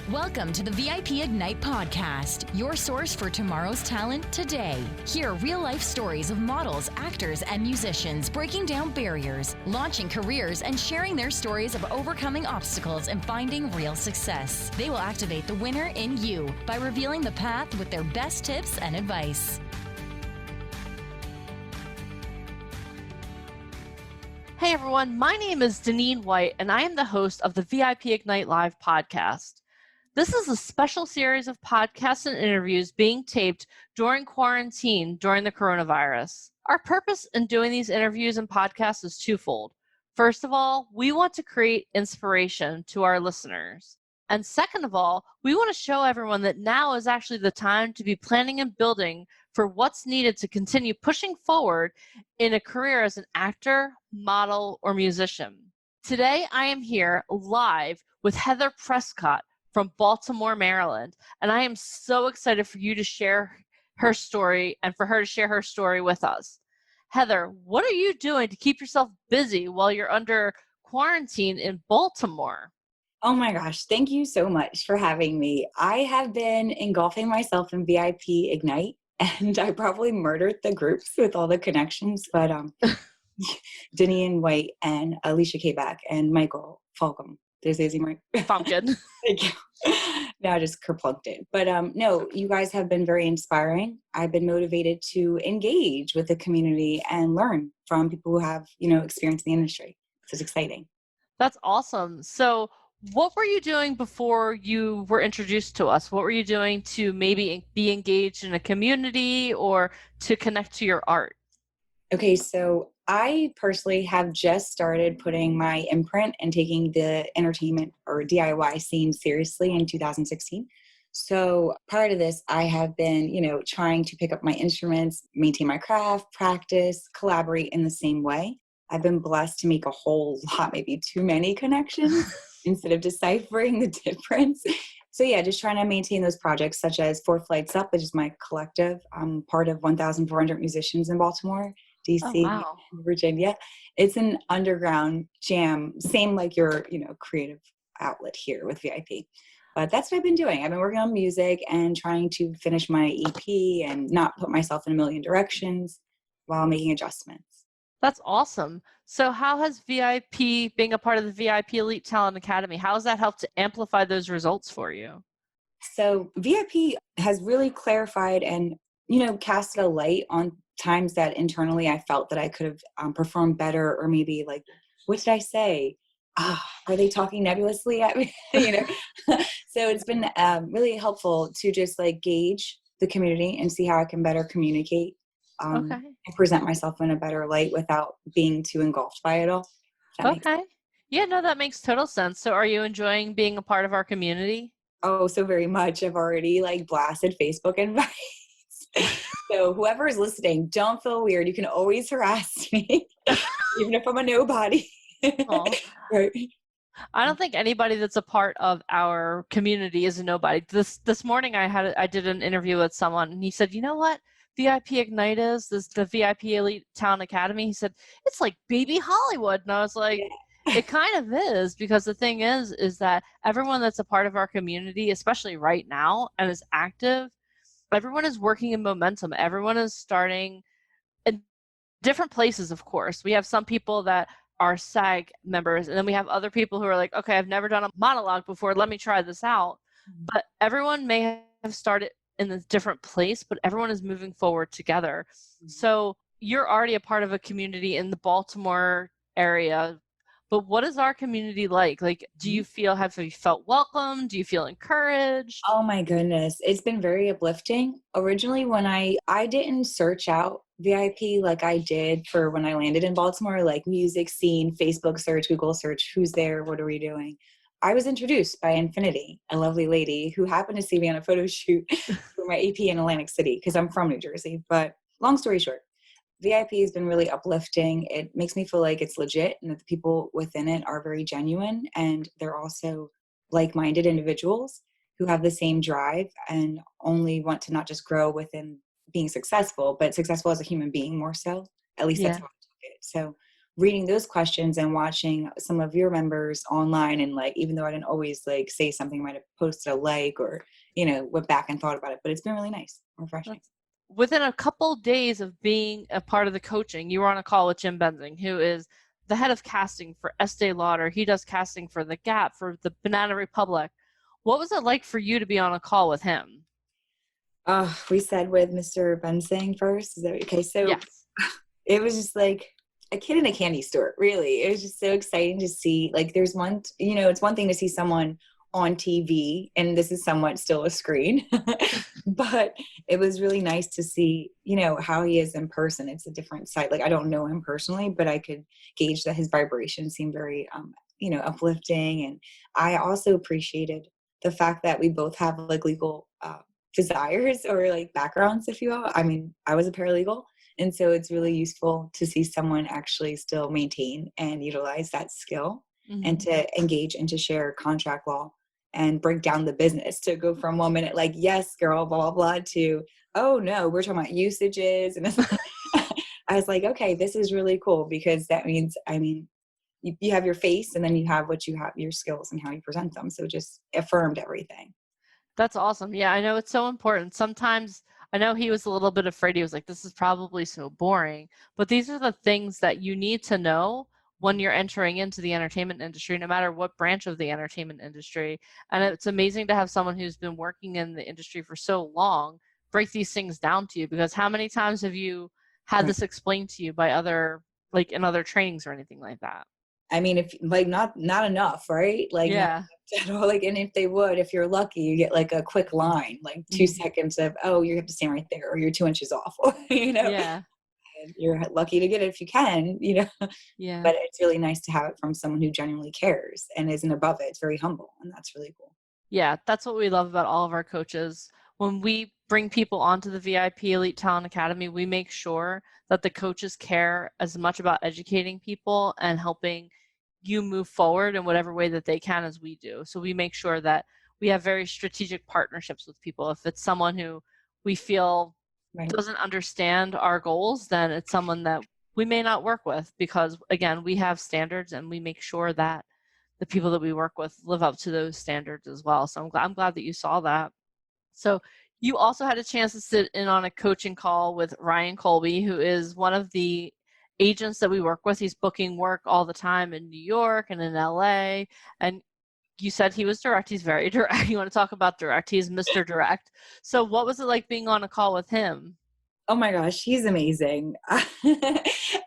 Welcome to the VIP Ignite podcast, your source for tomorrow's talent today. Hear real-life stories of models, actors, and musicians breaking down barriers, launching careers, and sharing their stories of overcoming obstacles and finding real success. They will activate the winner in you by revealing the path with their best tips and advice. Hey everyone, my name is Deneen White, and I am the host of the VIP Ignite Live podcast. This is a special series of podcasts and interviews being taped during quarantine during the coronavirus. Our purpose in doing these interviews and podcasts is twofold. First of all, we want to create inspiration to our listeners. And second of all, we want to show everyone that now is actually the time to be planning and building for what's needed to continue pushing forward in a career as an actor, model, or musician. Today, I am here live with Heather Prescott from Baltimore, Maryland, and I am so excited for you to share her story and for her to share her story with us. Heather, what are you doing to keep yourself busy while you're under quarantine in Baltimore? Oh my gosh, thank you so much for having me. I have been engulfing myself in VIP Ignite, and I probably murdered the groups with all the connections, but Deneen White and Alicia Kback and Michael Falcom. There's Izzy Mark. Falcon. Thank you. No, I just kerplunked it. But no, you guys have been very inspiring. I've been motivated to engage with the community and learn from people who have, experience in the industry. So it's exciting. That's awesome. So what were you doing before you were introduced to us? What were you doing to maybe be engaged in a community or to connect to your art? Okay, so I personally have just started putting my imprint and taking the entertainment or DIY scene seriously in 2016. So prior to this, I have been, trying to pick up my instruments, maintain my craft, practice, collaborate in the same way. I've been blessed to make a whole lot, maybe too many connections instead of deciphering the difference. So yeah, just trying to maintain those projects such as Four Flights Up, which is my collective. I'm part of 1,400 musicians in Baltimore, DC, Oh, wow. Virginia. It's an underground jam, same like your, creative outlet here with VIP. But that's what I've been doing. I've been working on music and trying to finish my EP and not put myself in a million directions while making adjustments. That's awesome. So how has VIP, being a part of the VIP Elite Talent Academy, how has that helped to amplify those results for you? So VIP has really clarified and, casted a light on times that internally I felt that I could have performed better, or maybe like, what did I say? Are they talking nebulously at me? So it's been really helpful to just like gauge the community and see how I can better communicate and present myself in a better light without being too engulfed by it all. Okay. Yeah, no, that makes total sense. So are you enjoying being a part of our community? Oh, so very much. I've already blasted Facebook invites. So whoever is listening, don't feel weird. You can always harass me, even if I'm a nobody. Right. I don't think anybody that's a part of our community is a nobody. This morning I did an interview with someone, and he said, you know what VIP Ignite is? The VIP Elite Talent Academy. He said, it's like baby Hollywood. And I was like, it kind of is, because the thing is that everyone that's a part of our community, especially right now, and is active, everyone is working in momentum. Everyone is starting in different places, of course. We have some people that are SAG members, and then we have other people who are like, okay, I've never done a monologue before. Let me try this out. But everyone may have started in a different place, but everyone is moving forward together. So you're already a part of a community in the Baltimore area. But what is our community like? Like, have you felt welcome? Do you feel encouraged? Oh my goodness. It's been very uplifting. Originally, when I didn't search out VIP like I did for when I landed in Baltimore, like music scene, Facebook search, Google search, who's there, what are we doing? I was introduced by Infinity, a lovely lady who happened to see me on a photo shoot for my EP in Atlantic City, because I'm from New Jersey. But long story short, VIP has been really uplifting. It makes me feel like it's legit and that the people within it are very genuine, and they're also like-minded individuals who have the same drive and only want to not just grow within being successful, but successful as a human being more so. At least that's how I took it. So reading those questions and watching some of your members online, and like, even though I didn't always like say something, I might have posted a like, or, went back and thought about it, but it's been really nice, refreshing. Within a couple days of being a part of the coaching, you were on a call with Jim Benzing, who is the head of casting for Estee Lauder. He does casting for The Gap, for the Banana Republic. What was it like for you to be on a call with him? We said with Mr. Benzing first. Is that okay? So yes. It was just like a kid in a candy store, really. It was just so exciting to see, like, there's one, it's one thing to see someone on TV, and this is somewhat still a screen, but it was really nice to see, how he is in person. It's a different side. Like, I don't know him personally, but I could gauge that his vibrations seemed very, uplifting. And I also appreciated the fact that we both have like legal desires, or like backgrounds, if you will. I mean, I was a paralegal. And so it's really useful to see someone actually still maintain and utilize that skill, and to engage and to share contract law and break down the business, to go from 1 minute, like, yes, girl, blah, blah, blah, to, oh no, we're talking about usages. And I was like, okay, this is really cool, because that means, you have your face, and then you have your skills and how you present them. So it just affirmed everything. That's awesome. Yeah, I know it's so important. Sometimes I know he was a little bit afraid. He was like, this is probably so boring. But these are the things that you need to know when you're entering into the entertainment industry, no matter what branch of the entertainment industry. And it's amazing to have someone who's been working in the industry for so long break these things down to you, because how many times have you had this explained to you by other, like in other trainings or anything like that? I mean, if like not enough, right? Like, yeah. Like, and if they would, if you're lucky, you get like a quick line, like 2 seconds of, oh, you have to stand right there, or you're 2 inches off, Yeah. And you're lucky to get it if you can, Yeah. But it's really nice to have it from someone who genuinely cares and isn't above it. It's very humble, and that's really cool. Yeah, that's what we love about all of our coaches. When we bring people onto the VIP Elite Talent Academy, we make sure that the coaches care as much about educating people and helping you move forward in whatever way that they can as we do. So we make sure that we have very strategic partnerships with people. If it's someone who we feel doesn't understand our goals, then it's someone that we may not work with, because again, we have standards, and we make sure that the people that we work with live up to those standards as well. So I'm glad that you saw that. So you also had a chance to sit in on a coaching call with Ryan Colby, who is one of the agents that we work with. He's booking work all the time in New York and in LA. And you said he was direct. He's very direct. You want to talk about direct? He's Mr. Direct. So what was it like being on a call with him? Oh my gosh, he's amazing.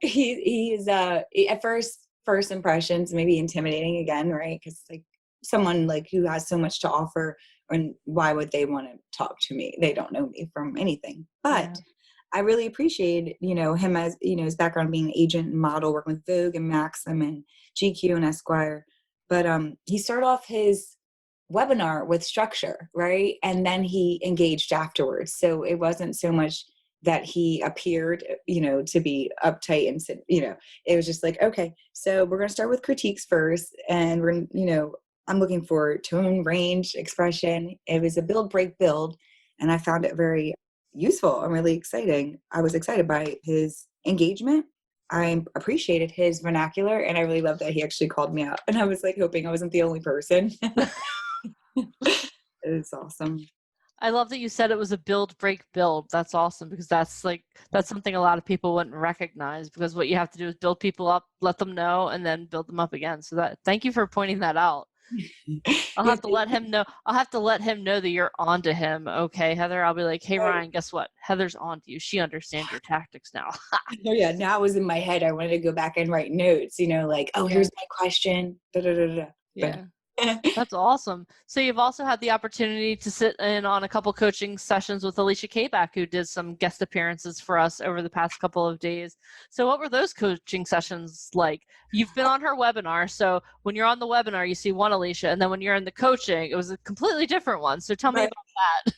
He's at first impressions, maybe intimidating again, right? Because like someone like who has so much to offer, and why would they want to talk to me? They don't know me from anything. But I really appreciate, him as, his background being an agent and model, working with Vogue and Maxim and GQ and Esquire. But he started off his webinar with structure, right? And then he engaged afterwards. So it wasn't so much that he appeared, to be uptight and said, it was just like, okay, so we're going to start with critiques first. And we're, I'm looking for tone, range, expression. It was a build, break, build. And I found it very useful and really exciting. I was excited by his engagement. I appreciated his vernacular, and I really loved that he actually called me out. And I was like hoping I wasn't the only person. It was awesome. I love that you said it was a build, break, build. That's awesome, because that's something a lot of people wouldn't recognize, because what you have to do is build people up, let them know, and then build them up again. So thank you for pointing that out. I'll have to let him know. I'll have to let him know that you're on to him. Okay, Heather, I'll be like, hey, Ryan, guess what? Heather's on to you. She understands your tactics now. Oh, yeah. Now it was in my head. I wanted to go back and write notes, like, oh, here's my question. Da, da, da, da. Yeah. That's awesome. So you've also had the opportunity to sit in on a couple coaching sessions with Alicia Kabak, who did some guest appearances for us over the past couple of days. So what were those coaching sessions like? You've been on her webinar. So when you're on the webinar, you see one Alicia, and then when you're in the coaching, it was a completely different one. So tell me about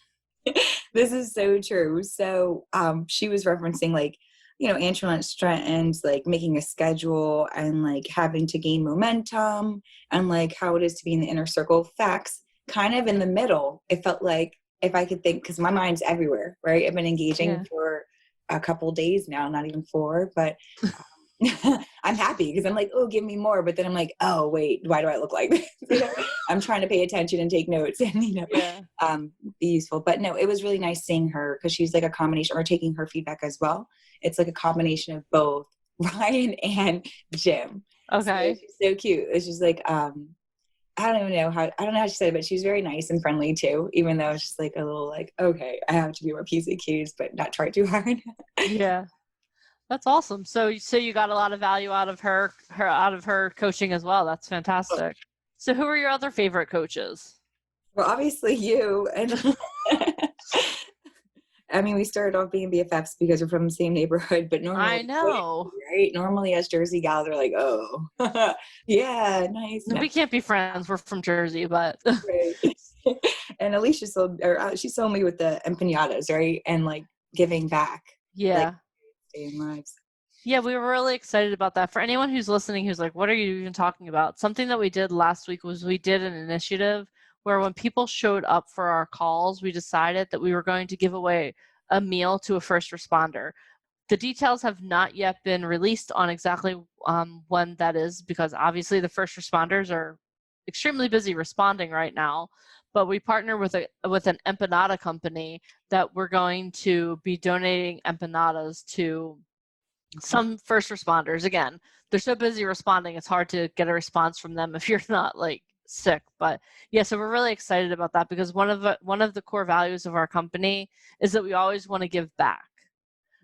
that. This is so true. So she was referencing like, Antoinette Stratton's like making a schedule and like having to gain momentum, and like how it is to be in the inner circle of facts, kind of in the middle. It felt like, if I could think, because my mind's everywhere, right? I've been engaging for a couple days now, not even 4, but I'm happy because I'm like, oh, give me more. But then I'm like, oh, wait, why do I look like this? I'm trying to pay attention and take notes and, Yeah. be useful. But no, it was really nice seeing her because she's like a combination, or taking her feedback as well. It's like a combination of both Ryan and Jim. So Okay. she's so cute. It's just like, I don't know how she said it, but she was very nice and friendly too, even though it's just like a little like, okay, I have to be more PCQs, but not try too hard. Yeah. That's awesome. So you got a lot of value out of her coaching as well. That's fantastic. So who are your other favorite coaches? Well, obviously you and I mean, we started off being BFFs because we're from the same neighborhood, but normally, I know. right? Normally, as Jersey gals, are like, oh, yeah, nice. We can't be friends. We're from Jersey, but Right. And Alicia she sold me with the empanadas, right? And like giving back. yeah. Like, saving lives. Yeah, we were really excited about that. For anyone who's listening who's like, what are you even talking about? Something that we did last week was we did an initiative where when people showed up for our calls, we decided that we were going to give away a meal to a first responder. The details have not yet been released on exactly when that is, because obviously the first responders are extremely busy responding right now. But we partner with an empanada company that we're going to be donating empanadas to some first responders. Again, they're so busy responding, it's hard to get a response from them if you're not like sick. But yeah, so we're really excited about that because one of the core values of our company is that we always want to give back.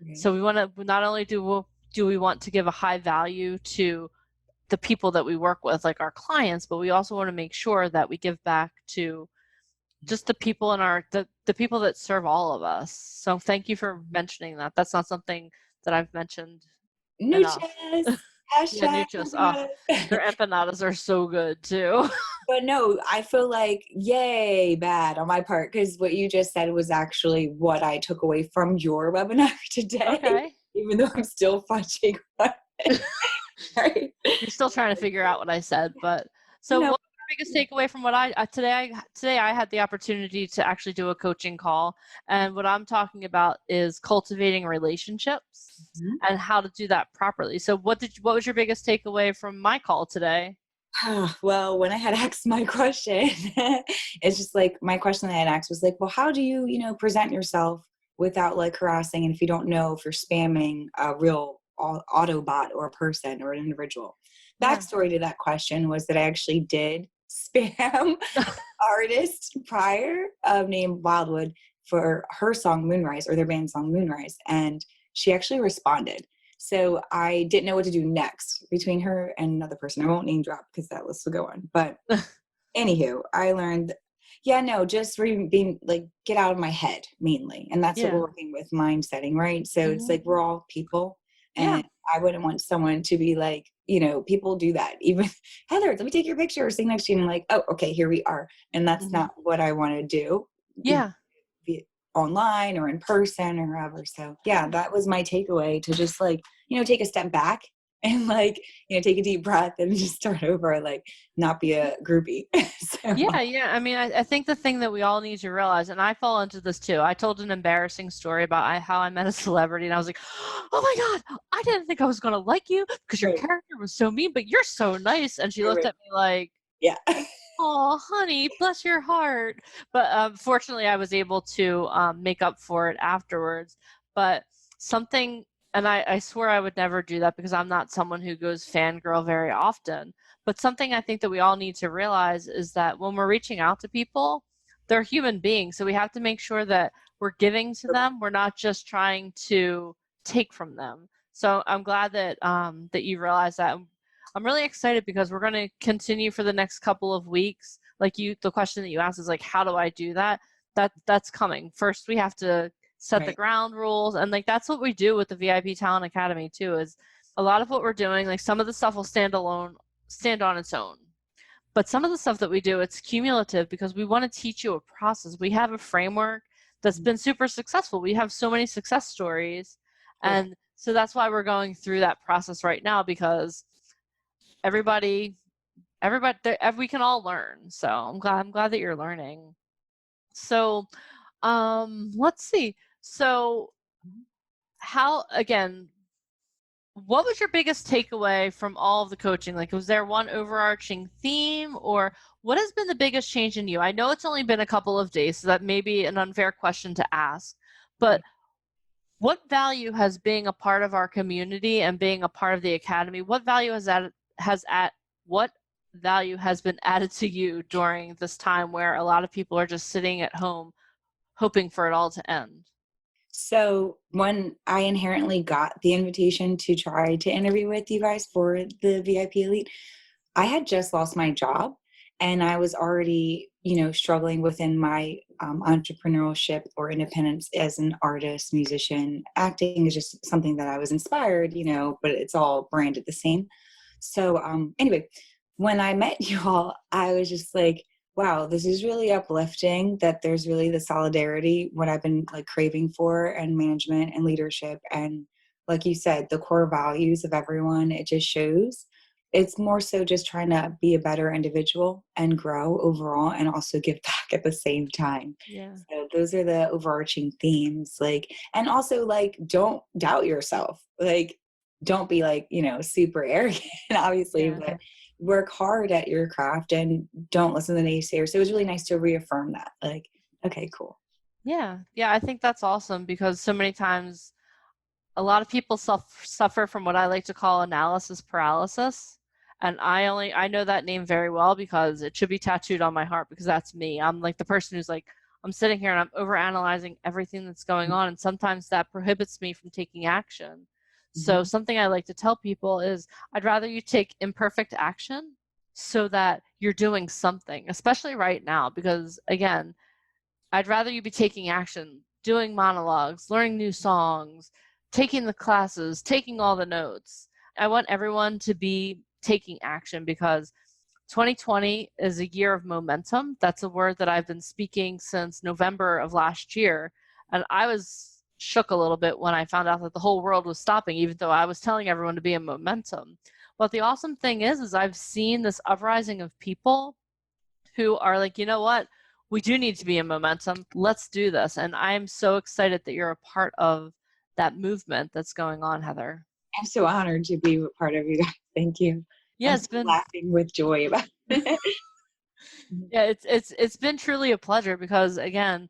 Okay. So we want to not only do we want to give a high value to the people that we work with, like our clients, but we also want to make sure that we give back to just the people in the people that serve all of us. So thank you for mentioning that. That's not something that I've mentioned enough. Nuchas. Yeah, Hashtag Nuchas. Oh, empanadas. their empanadas are so good too. But no, I feel like yay bad on my part because what you just said was actually what I took away from your webinar today. Okay. Even though I'm still fudging on it. Right? You're still trying to figure out what I said, but so No. what was your biggest takeaway from what today I had the opportunity to actually do a coaching call, and what I'm talking about is cultivating relationships and how to do that properly. So what was your biggest takeaway from my call today? Well, when I had asked my question, it's just like my question that I had asked was like, well, how do you, present yourself without like harassing? And if you don't know if you're spamming a real Autobot or a person or an individual. Yeah. Backstory to that question was that I actually did spam artist prior named Wildwood for her song Moonrise, or their band song Moonrise. And she actually responded. So I didn't know what to do next between her and another person. I won't name drop because that list will go on. But anywho, I learned, just being like, get out of my head mainly. And that's what we're working with, mind setting, right? So it's like, we're all people. And I wouldn't want someone to be like, people do that. Even Heather, let me take your picture or sing next to you. And I'm like, oh, okay, here we are. And that's not what I want to do. Yeah. Be it online or in person or wherever. So yeah, that was my takeaway, to just like, take a step back and like, take a deep breath and just start over, like not be a groupie. So. Yeah. I mean, I think the thing that we all need to realize, and I fall into this too. I told an embarrassing story about how I met a celebrity, and I was like, oh my God, I didn't think I was going to like you because your character was so mean, but you're so nice. And she looked at me like, yeah. Oh, honey, bless your heart. But fortunately, I was able to make up for it afterwards. But something, and I swear I would never do that because I'm not someone who goes fangirl very often. But something I think that we all need to realize is that when we're reaching out to people, they're human beings. So we have to make sure that we're giving to them. We're not just trying to take from them. So I'm glad that that you realize that. I'm really excited because we're going to continue for the next couple of weeks. Like the question that you asked is like, how do I do that? That's coming. First, we have to set the ground rules. And like, that's what we do with the VIP Talent Academy too, is a lot of what we're doing, like some of the stuff will stand on its own. But some of the stuff that we do, it's cumulative because we want to teach you a process. We have a framework that's been super successful. We have so many success stories. And so that's why we're going through that process right now, because everybody we can all learn. So I'm glad that you're learning. So let's see. So how, again, what was your biggest takeaway from all of the coaching? Like, was there one overarching theme, or what has been the biggest change in you? I know it's only been a couple of days, so that may be an unfair question to ask, but what value has being a part of our community and being a part of the academy, what value what value has been added to you during this time where a lot of people are just sitting at home hoping for it all to end? So when I inherently got the invitation to try to interview with you guys for the VIP Elite, I had just lost my job and I was already, struggling within my entrepreneurship or independence as an artist, musician. Acting is just something that I was inspired, but it's all branded the same. So anyway, when I met you all, I was just like, wow, this is really uplifting that there's really the solidarity, what I've been like craving for, and management and leadership. And like you said, the core values of everyone, it just shows. It's more so just trying to be a better individual and grow overall and also give back at the same time. Yeah. So those are the overarching themes. Like, and also like, don't doubt yourself. Like, don't be like, super arrogant, obviously, Yeah. but work hard at your craft and don't listen to the naysayers. So it was really nice to reaffirm that. Like, okay, cool. Yeah. I think that's awesome because so many times a lot of people suffer from what I like to call analysis paralysis. And I know that name very well because it should be tattooed on my heart because that's me. I'm like the person who's like, I'm sitting here and I'm overanalyzing everything that's going on. And sometimes that prohibits me from taking action. So something I like to tell people is I'd rather you take imperfect action so that you're doing something, especially right now, because again, I'd rather you be taking action, doing monologues, learning new songs, taking the classes, taking all the notes. I want everyone to be taking action because 2020 is a year of momentum. That's a word that I've been speaking since November of last year. And I was shook a little bit when I found out that the whole world was stopping, even though I was telling everyone to be in momentum. But the awesome thing is I've seen this uprising of people who are like, you know what? We do need to be in momentum. Let's do this. And I'm so excited that you're a part of that movement that's going on, Heather. I'm so honored to be a part of you guys. Thank you. Yeah, I'm laughing with joy about it. Yeah, it's been truly a pleasure because again,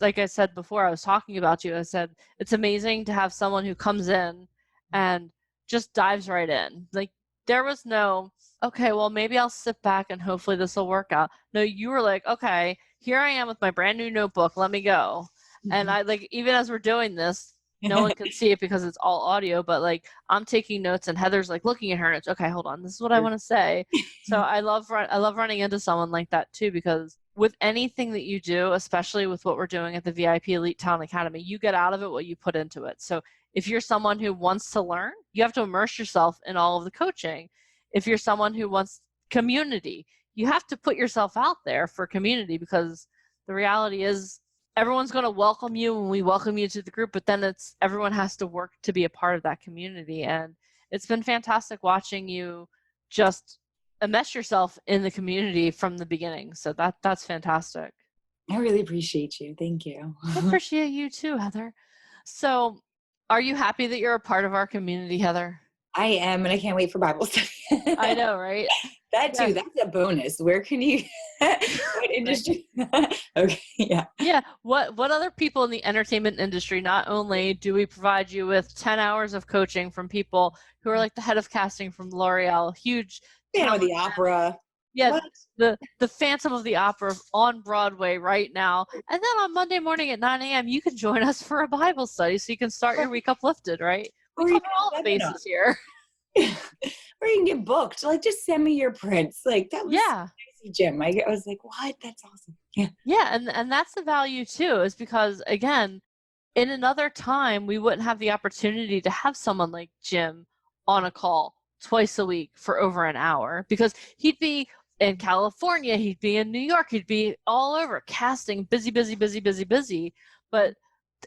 like I said before, I was talking about you. I said it's amazing to have someone who comes in and just dives right in. Like there was no, okay, well maybe I'll sit back and hopefully this will work out. No, you were like, okay, here I am with my brand new notebook. Let me go. And I like even as we're doing this, no one can see it because it's all audio, but like I'm taking notes and Heather's like looking at her notes. Okay, hold on. This is what I want to say. So I love running into someone like that too, because with anything that you do, especially with what we're doing at the VIP Elite Talent Academy, you get out of it what you put into it. So if you're someone who wants to learn, you have to immerse yourself in all of the coaching. If you're someone who wants community, you have to put yourself out there for community because the reality is everyone's going to welcome you when we welcome you to the group, but then everyone has to work to be a part of that community. And it's been fantastic watching you just immerse yourself in the community from the beginning. So that's fantastic. I really appreciate you. Thank you. I appreciate you too, Heather. So are you happy that you're a part of our community, Heather? I am, and I can't wait for Bible study. I know, right? That too, that's a bonus. Where can you, what industry? Okay, yeah. Yeah, what other people in the entertainment industry, not only do we provide you with 10 hours of coaching from people who are like the head of casting from L'Oreal, huge. Phantom of the Opera. Yeah, the Phantom of the Opera on Broadway right now. And then on Monday morning at 9 a.m., you can join us for a Bible study so you can start your week uplifted, right? We cover all the bases here. Or you can get booked. Like, just send me your prints. Like, that was crazy, Jim. I was like, what? That's awesome. Yeah. Yeah, and that's the value too, is because again, in another time, we wouldn't have the opportunity to have someone like Jim on a call twice a week for over an hour because he'd be in California, he'd be in New York, he'd be all over casting, busy. But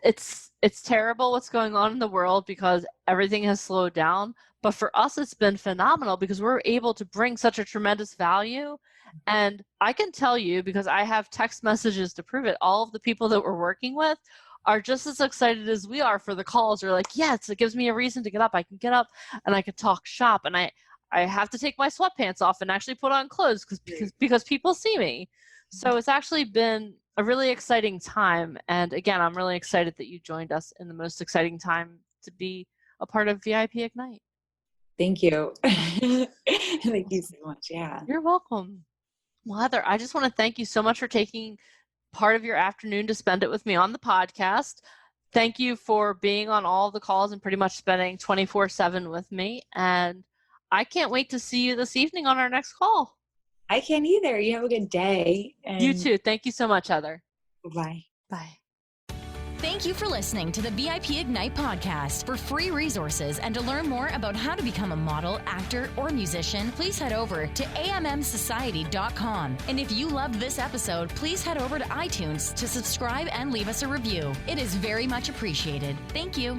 it's terrible what's going on in the world because everything has slowed down. But for us, it's been phenomenal because we're able to bring such a tremendous value. And I can tell you, because I have text messages to prove it, all of the people that we're working with are just as excited as we are for the calls. They're like, yes, it gives me a reason to get up. I can get up and I can talk shop, and I have to take my sweatpants off and actually put on clothes because people see me. So it's actually been a really exciting time. And again, I'm really excited that you joined us in the most exciting time to be a part of VIP Ignite. Thank you. Thank you so much. Yeah. You're welcome. Well, Heather, I just want to thank you so much for taking part of your afternoon to spend it with me on the podcast. Thank you for being on all the calls and pretty much spending 24/7 with me. And I can't wait to see you this evening on our next call. I can't either. You have a good day. You too. Thank you so much, Heather. Bye. Bye. Thank you for listening to the VIP Ignite podcast. For free resources and to learn more about how to become a model, actor, or musician, please head over to ammsociety.com. And if you loved this episode, please head over to iTunes to subscribe and leave us a review. It is very much appreciated. Thank you.